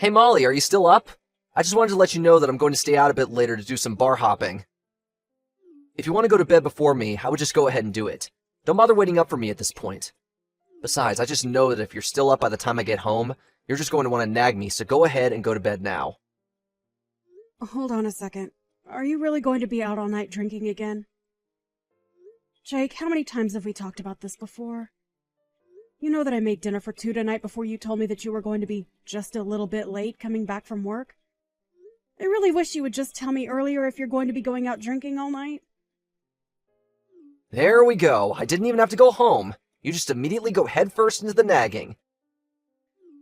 Hey Molly, are you still up? I just wanted to let you know that I'm going to stay out a bit later to do some bar hopping. If you want to go to bed before me, I would just go ahead and do it. Don't bother waiting up for me at this point. Besides, I just know that if you're still up by the time I get home, you're just going to want to nag me, so go ahead and go to bed now. Hold on a second. Are you really going to be out all night drinking again? Jake, how many times have we talked about this before? You know that I made dinner for two tonight before you told me that you were going to be just a little bit late coming back from work. I really wish you would just tell me earlier if you're going to be going out drinking all night. There we go. I didn't even have to go home. You just immediately go headfirst into the nagging.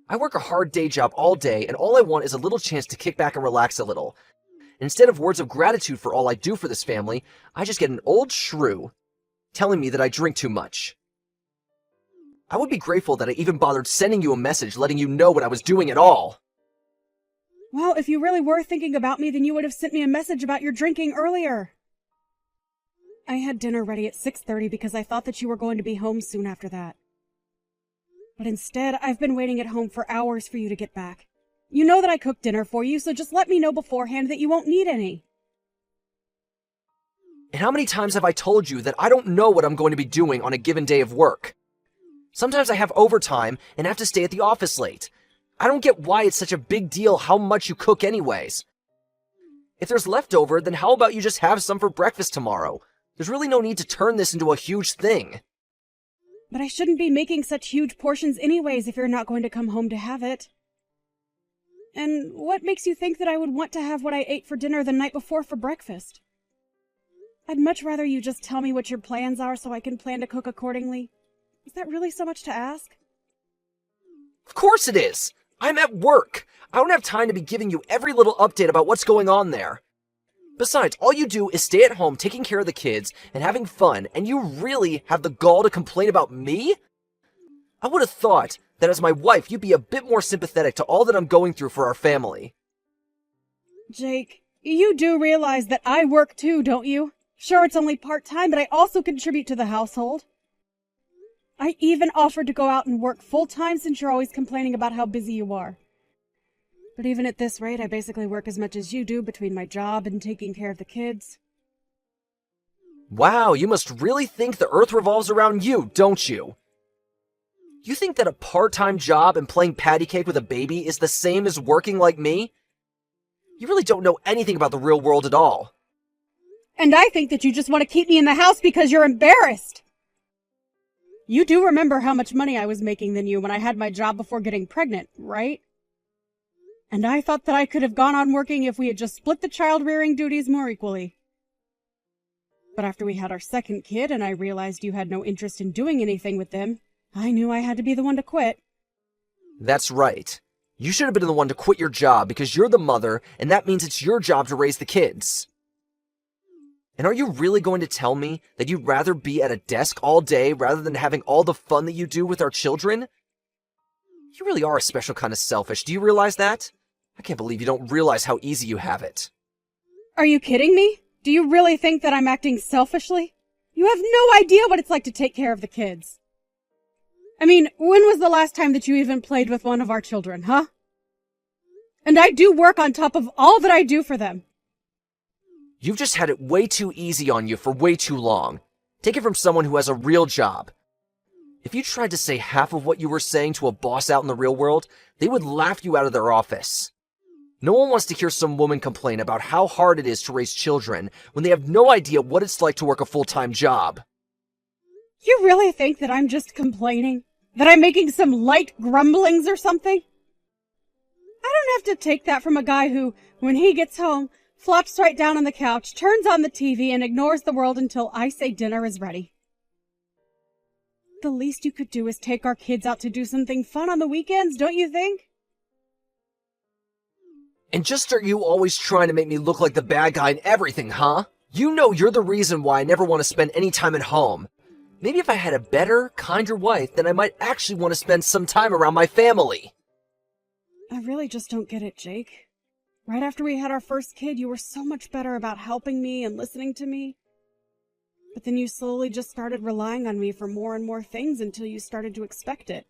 I work a hard day job all day, and all I want is a little chance to kick back and relax a little. Instead of words of gratitude for all I do for this family, I just get an old shrew telling me that I drink too much. I would be grateful that I even bothered sending you a message letting you know what I was doing at all. Well, if you really were thinking about me, then you would have sent me a message about your drinking earlier. I had dinner ready at 6:30 because I thought that you were going to be home soon after that. But instead, I've been waiting at home for hours for you to get back. You know that I cooked dinner for you, so just let me know beforehand that you won't need any. And how many times have I told you that I don't know what I'm going to be doing on a given day of work? Sometimes I have overtime and have to stay at the office late. I don't get why it's such a big deal how much you cook anyways. If there's leftover, then how about you just have some for breakfast tomorrow? There's really no need to turn this into a huge thing. But I shouldn't be making such huge portions anyways if you're not going to come home to have it. And what makes you think that I would want to have what I ate for dinner the night before for breakfast? I'd much rather you just tell me what your plans are so I can plan to cook accordingly. Is that really so much to ask? Of course it is! I'm at work! I don't have time to be giving you every little update about what's going on there. Besides, all you do is stay at home taking care of the kids and having fun, and you really have the gall to complain about me? I would have thought that as my wife, you'd be a bit more sympathetic to all that I'm going through for our family. Jake, you do realize that I work too, don't you? Sure, it's only part-time, but I also contribute to the household. I even offered to go out and work full-time since you're always complaining about how busy you are. But even at this rate, I basically work as much as you do between my job and taking care of the kids. Wow, you must really think the earth revolves around you, don't you? You think that a part-time job and playing patty cake with a baby is the same as working like me? You really don't know anything about the real world at all. And I think that you just want to keep me in the house because you're embarrassed. You do remember how much money I was making than you when I had my job before getting pregnant, right? And I thought that I could have gone on working if we had just split the child-rearing duties more equally. But after we had our second kid and I realized you had no interest in doing anything with them, I knew I had to be the one to quit. That's right. You should have been the one to quit your job because you're the mother, and that means it's your job to raise the kids. And are you really going to tell me that you'd rather be at a desk all day rather than having all the fun that you do with our children? You really are a special kind of selfish. Do you realize that? I can't believe you don't realize how easy you have it. Are you kidding me? Do you really think that I'm acting selfishly? You have no idea what it's like to take care of the kids. I mean, when was the last time that you even played with one of our children, huh? And I do work on top of all that I do for them. You've just had it way too easy on you for way too long. Take it from someone who has a real job. If you tried to say half of what you were saying to a boss out in the real world, they would laugh you out of their office. No one wants to hear some woman complain about how hard it is to raise children when they have no idea what it's like to work a full-time job. You really think that I'm just complaining? That I'm making some light grumblings or something? I don't have to take that from a guy who, when he gets home, flops right down on the couch, turns on the TV, and ignores the world until I say dinner is ready. The least you could do is take our kids out to do something fun on the weekends, don't you think? And just are you always trying to make me look like the bad guy in everything, huh? You know you're the reason why I never want to spend any time at home. Maybe if I had a better, kinder wife, then I might actually want to spend some time around my family. I really just don't get it, Jake. Right after we had our first kid, you were so much better about helping me and listening to me. But then you slowly just started relying on me for more and more things until you started to expect it.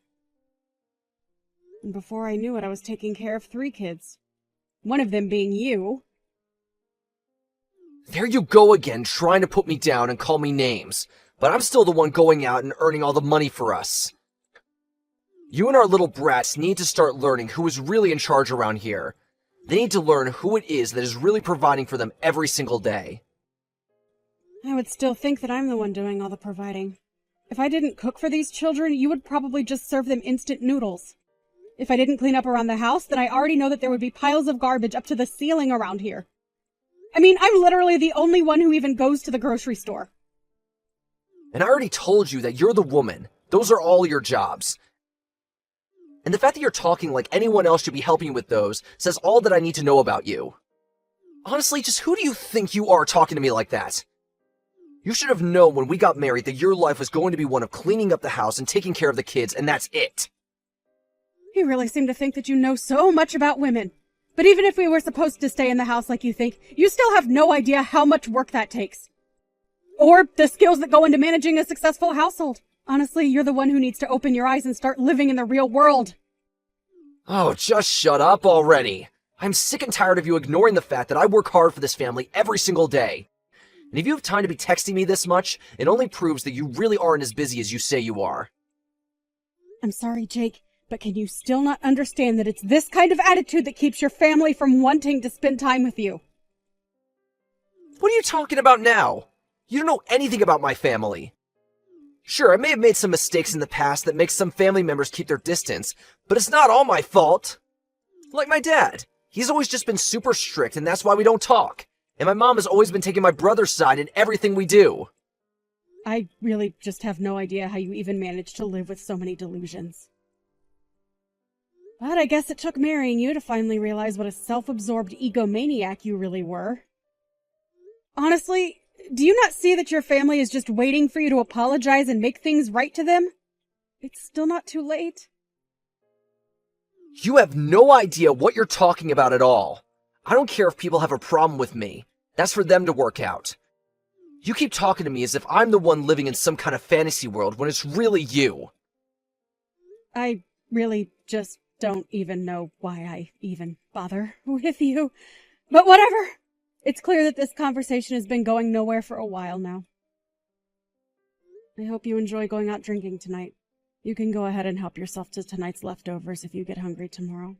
And before I knew it, I was taking care of 3 kids. One of them being you. There you go again, trying to put me down and call me names. But I'm still the one going out and earning all the money for us. You and our little brats need to start learning who is really in charge around here. They need to learn who it is that is really providing for them every single day. I would still think that I'm the one doing all the providing. If I didn't cook for these children, you would probably just serve them instant noodles. If I didn't clean up around the house, then I already know that there would be piles of garbage up to the ceiling around here. I mean, I'm literally the only one who even goes to the grocery store. And I already told you that you're the woman. Those are all your jobs. And the fact that you're talking like anyone else should be helping you with those says all that I need to know about you. Honestly, just who do you think you are talking to me like that? You should have known when we got married that your life was going to be one of cleaning up the house and taking care of the kids, and that's it. You really seem to think that you know so much about women. But even if we were supposed to stay in the house like you think, you still have no idea how much work that takes. Or the skills that go into managing a successful household. Honestly, you're the one who needs to open your eyes and start living in the real world. Oh, just shut up already. I'm sick and tired of you ignoring the fact that I work hard for this family every single day. And if you have time to be texting me this much, it only proves that you really aren't as busy as you say you are. I'm sorry, Jake, but can you still not understand that it's this kind of attitude that keeps your family from wanting to spend time with you? What are you talking about now? You don't know anything about my family. Sure, I may have made some mistakes in the past that make some family members keep their distance, but it's not all my fault. Like my dad. He's always just been super strict, and that's why we don't talk. And my mom has always been taking my brother's side in everything we do. I really just have no idea how you even manage to live with so many delusions. But I guess it took marrying you to finally realize what a self-absorbed egomaniac you really were. Honestly, do you not see that your family is just waiting for you to apologize and make things right to them? It's still not too late. You have no idea what you're talking about at all. I don't care if people have a problem with me. That's for them to work out. You keep talking to me as if I'm the one living in some kind of fantasy world when it's really you. I really just don't even know why I even bother with you. But whatever. It's clear that this conversation has been going nowhere for a while now. I hope you enjoy going out drinking tonight. You can go ahead and help yourself to tonight's leftovers if you get hungry tomorrow.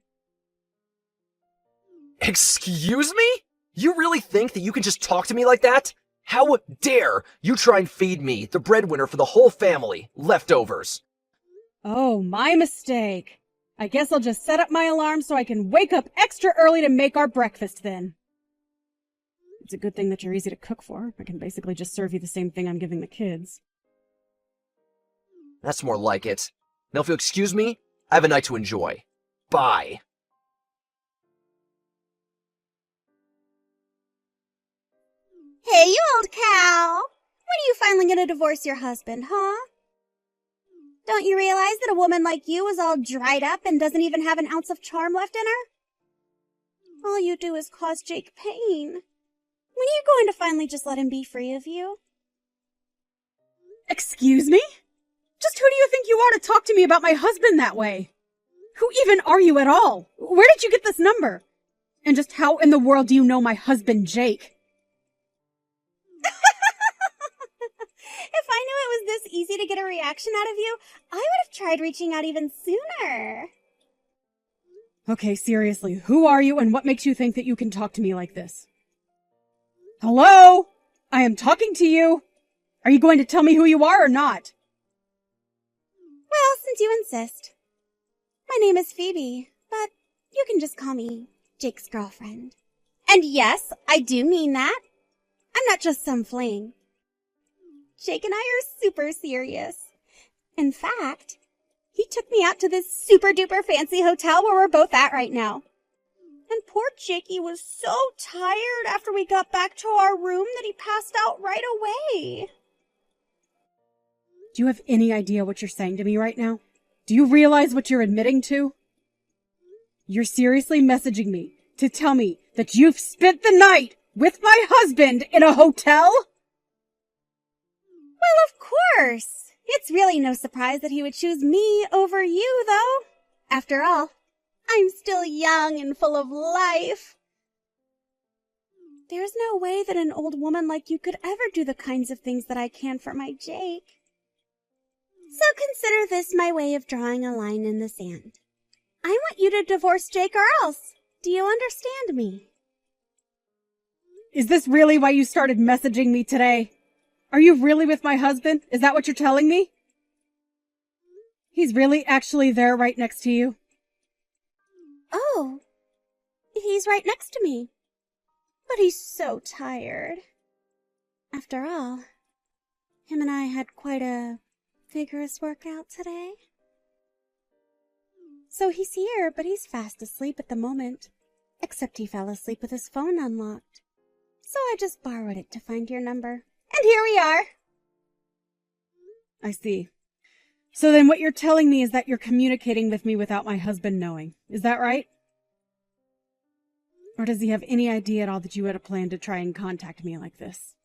Excuse me? You really think that you can just talk to me like that? How dare you try and feed me, the breadwinner for the whole family, leftovers? Oh, my mistake. I guess I'll just set up my alarm so I can wake up extra early to make our breakfast then. It's a good thing that you're easy to cook for. I can basically just serve you the same thing I'm giving the kids. That's more like it. Now if you'll excuse me, I have a night to enjoy. Bye. Hey, you old cow! When are you finally gonna divorce your husband, huh? Don't you realize that a woman like you is all dried up and doesn't even have an ounce of charm left in her? All you do is cause Jake pain. When are you going to finally just let him be free of you? Excuse me? Just who do you think you are to talk to me about my husband that way? Who even are you at all? Where did you get this number? And just how in the world do you know my husband, Jake? If I knew it was this easy to get a reaction out of you, I would have tried reaching out even sooner. Okay, seriously, who are you and what makes you think that you can talk to me like this? Hello? I am talking to you. Are you going to tell me who you are or not? Well, since you insist. My name is Phoebe, but you can just call me Jake's girlfriend. And yes, I do mean that. I'm not just some fling. Jake and I are super serious. In fact, he took me out to this super duper fancy hotel where we're both at right now. And poor Jakey was so tired after we got back to our room that he passed out right away. Do you have any idea what you're saying to me right now? Do you realize what you're admitting to? You're seriously messaging me to tell me that you've spent the night with my husband in a hotel? Well, of course. It's really no surprise that he would choose me over you, though. After all, I'm still young and full of life. There's no way that an old woman like you could ever do the kinds of things that I can for my Jake. So consider this my way of drawing a line in the sand. I want you to divorce Jake or else. Do you understand me? Is this really why you started messaging me today? Are you really with my husband? Is that what you're telling me? He's really actually there right next to you? Oh, he's right next to me. But he's so tired. After all, him and I had quite a vigorous workout today. So he's here, but he's fast asleep at the moment. Except he fell asleep with his phone unlocked. So I just borrowed it to find your number. And here we are. I see. So then what you're telling me is that you're communicating with me without my husband knowing. Is that right? Or does he have any idea at all that you had a plan to try and contact me like this?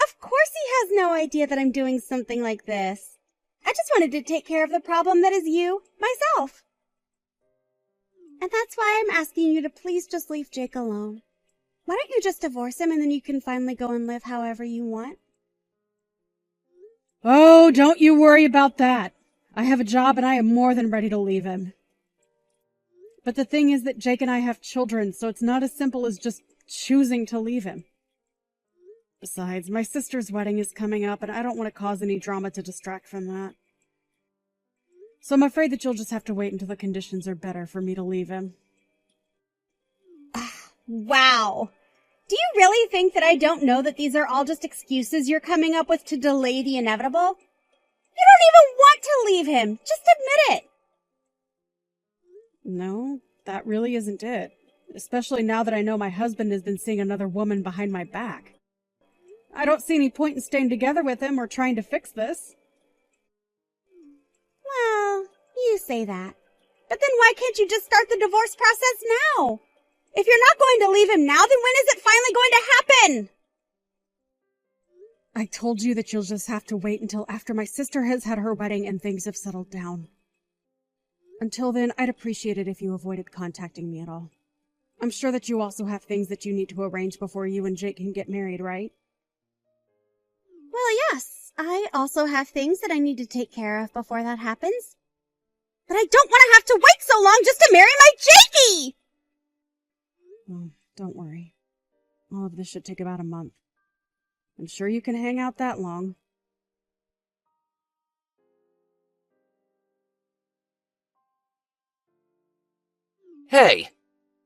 Of course he has no idea that I'm doing something like this. I just wanted to take care of the problem that is you, myself. And that's why I'm asking you to please just leave Jake alone. Why don't you just divorce him and then you can finally go and live however you want? Oh, don't you worry about that. I have a job and I am more than ready to leave him. But the thing is that Jake and I have children, so it's not as simple as just choosing to leave him. Besides, my sister's wedding is coming up and I don't want to cause any drama to distract from that. So I'm afraid that you'll just have to wait until the conditions are better for me to leave him. Wow. Do you really think that I don't know that these are all just excuses you're coming up with to delay the inevitable? You don't even want to leave him. Just admit it. No, that really isn't it. Especially now that I know my husband has been seeing another woman behind my back. I don't see any point in staying together with him or trying to fix this. Well, you say that. But then why can't you just start the divorce process now? If you're not going to leave him now, then when is it finally going to happen? I told you that you'll just have to wait until after my sister has had her wedding and things have settled down. Until then, I'd appreciate it if you avoided contacting me at all. I'm sure that you also have things that you need to arrange before you and Jake can get married, right? Well, yes. I also have things that I need to take care of before that happens. But I don't want to have to wait so long just to marry my Jakey! Oh, don't worry. All of this should take about a month. I'm sure you can hang out that long. Hey,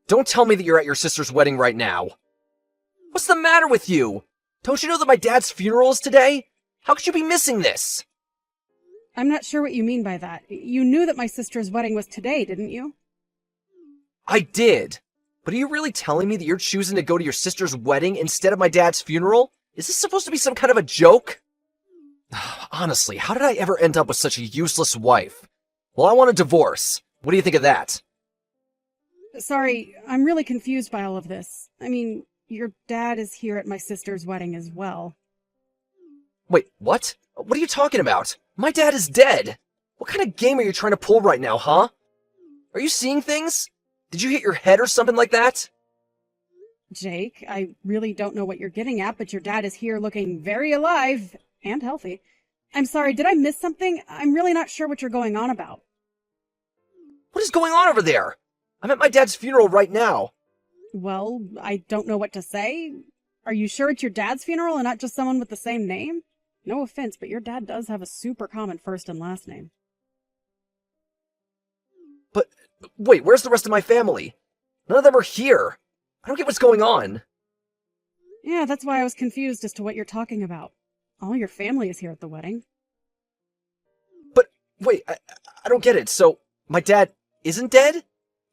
don't tell me that you're at your sister's wedding right now. What's the matter with you? Don't you know that my dad's funeral is today? How could you be missing this? I'm not sure what you mean by that. You knew that my sister's wedding was today, didn't you? I did. But are you really telling me that you're choosing to go to your sister's wedding instead of my dad's funeral? Is this supposed to be some kind of a joke? Honestly, how did I ever end up with such a useless wife? Well, I want a divorce. What do you think of that? Sorry, I'm really confused by all of this. I mean, your dad is here at my sister's wedding as well. Wait, what? What are you talking about? My dad is dead. What kind of game are you trying to pull right now, huh? Are you seeing things? Did you hit your head or something like that? Jake, I really don't know what you're getting at, but your dad is here looking very alive and healthy. I'm sorry, did I miss something? I'm really not sure what you're going on about. What is going on over there? I'm at my dad's funeral right now. Well, I don't know what to say. Are you sure it's your dad's funeral and not just someone with the same name? No offense, but your dad does have a super common first and last name. But, wait, where's the rest of my family? None of them are here. I don't get what's going on. Yeah, that's why I was confused as to what you're talking about. All your family is here at the wedding. But, wait, I don't get it. So, my dad isn't dead?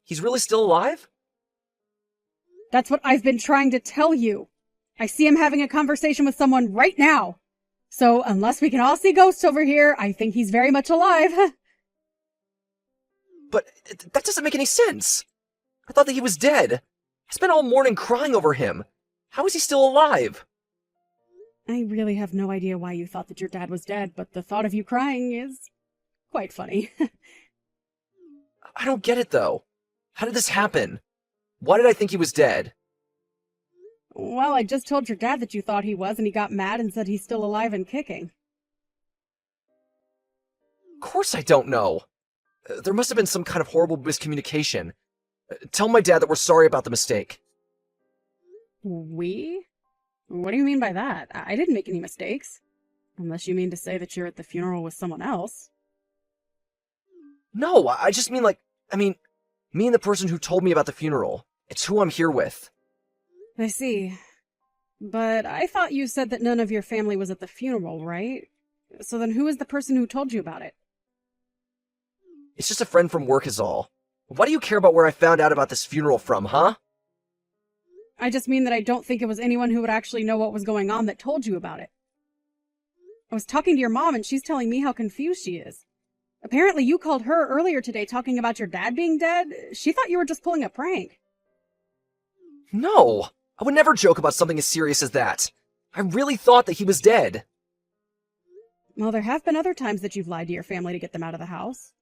He's really still alive? That's what I've been trying to tell you. I see him having a conversation with someone right now. So, unless we can all see ghosts over here, I think he's very much alive. But that doesn't make any sense. I thought that he was dead. I spent all morning crying over him. How is he still alive? I really have no idea why you thought that your dad was dead, but the thought of you crying is quite funny. I don't get it, though. How did this happen? Why did I think he was dead? Well, I just told your dad that you thought he was, and he got mad and said he's still alive and kicking. Of course I don't know. There must have been some kind of horrible miscommunication. Tell my dad that we're sorry about the mistake. We? What do you mean by that? I didn't make any mistakes. Unless you mean to say that you're at the funeral with someone else. No, I just mean me and the person who told me about the funeral. It's who I'm here with. I see. But I thought you said that none of your family was at the funeral, right? So then who is the person who told you about it? It's just a friend from work is all. Why do you care about where I found out about this funeral from, huh? I just mean that I don't think it was anyone who would actually know what was going on that told you about it. I was talking to your mom and she's telling me how confused she is. Apparently you called her earlier today talking about your dad being dead. She thought you were just pulling a prank. No, I would never joke about something as serious as that. I really thought that he was dead. Well, there have been other times that you've lied to your family to get them out of the house.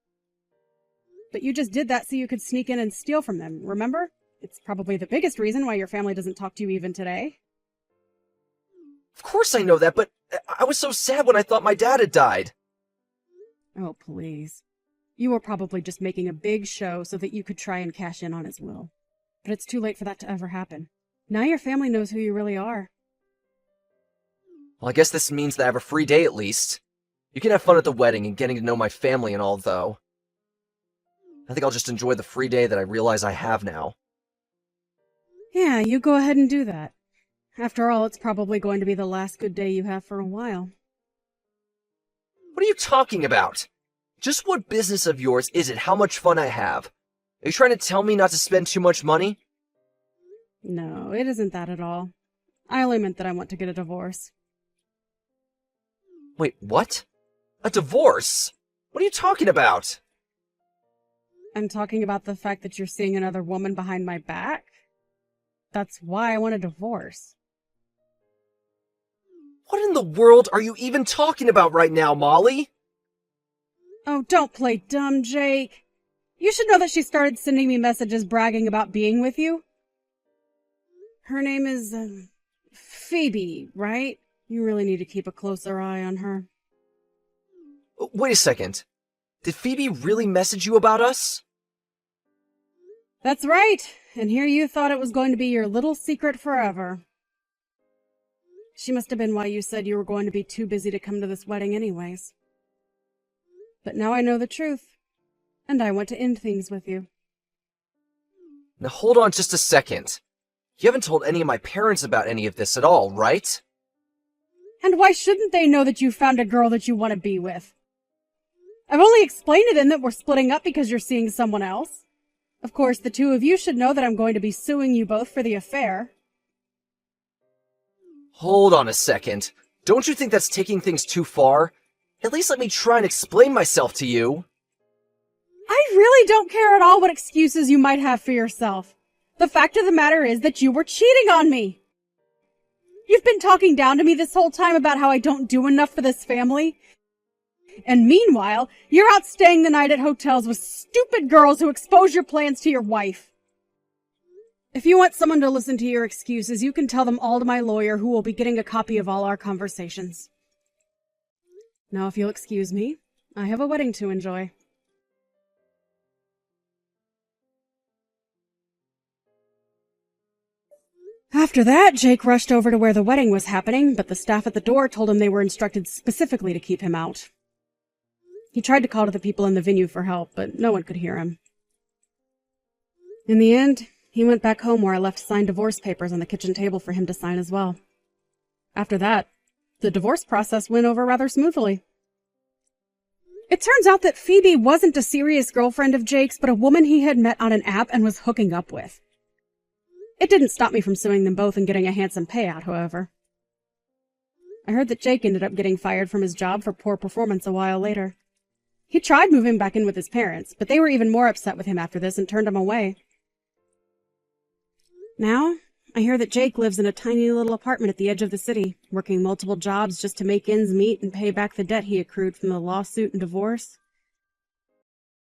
But you just did that so you could sneak in and steal from them, remember? It's probably the biggest reason why your family doesn't talk to you even today. Of course I know that, but I was so sad when I thought my dad had died. Oh, please. You were probably just making a big show so that you could try and cash in on his will. But it's too late for that to ever happen. Now your family knows who you really are. Well, I guess this means that I have a free day at least. You can have fun at the wedding and getting to know my family and all, though. I think I'll just enjoy the free day that I realize I have now. Yeah, you go ahead and do that. After all, it's probably going to be the last good day you have for a while. What are you talking about? Just what business of yours is it how much fun I have? Are you trying to tell me not to spend too much money? No, it isn't that at all. I only meant that I want to get a divorce. Wait, what? A divorce? What are you talking about? I'm talking about the fact that you're seeing another woman behind my back. That's why I want a divorce. What in the world are you even talking about right now, Molly? Oh, don't play dumb, Jake. You should know that she started sending me messages bragging about being with you. Her name is, Phoebe, right? You really need to keep a closer eye on her. Wait a second. Did Phoebe really message you about us? That's right. And here you thought it was going to be your little secret forever. She must have been why you said you were going to be too busy to come to this wedding anyways. But now I know the truth, and I want to end things with you. Now hold on just a second. You haven't told any of my parents about any of this at all, right? And why shouldn't they know that you found a girl that you want to be with? I've only explained to them that we're splitting up because you're seeing someone else. Of course, the two of you should know that I'm going to be suing you both for the affair. Hold on a second. Don't you think that's taking things too far? At least let me try and explain myself to you. I really don't care at all what excuses you might have for yourself. The fact of the matter is that you were cheating on me. You've been talking down to me this whole time about how I don't do enough for this family. And meanwhile, you're out staying the night at hotels with stupid girls who expose your plans to your wife. If you want someone to listen to your excuses, you can tell them all to my lawyer, who will be getting a copy of all our conversations. Now, if you'll excuse me, I have a wedding to enjoy. After that, Jake rushed over to where the wedding was happening, but the staff at the door told him they were instructed specifically to keep him out. He tried to call to the people in the venue for help, but no one could hear him. In the end, he went back home where I left signed divorce papers on the kitchen table for him to sign as well. After that, the divorce process went over rather smoothly. It turns out that Phoebe wasn't a serious girlfriend of Jake's, but a woman he had met on an app and was hooking up with. It didn't stop me from suing them both and getting a handsome payout, however. I heard that Jake ended up getting fired from his job for poor performance a while later. He tried moving back in with his parents, but they were even more upset with him after this and turned him away. Now, I hear that Jake lives in a tiny little apartment at the edge of the city, working multiple jobs just to make ends meet and pay back the debt he accrued from the lawsuit and divorce.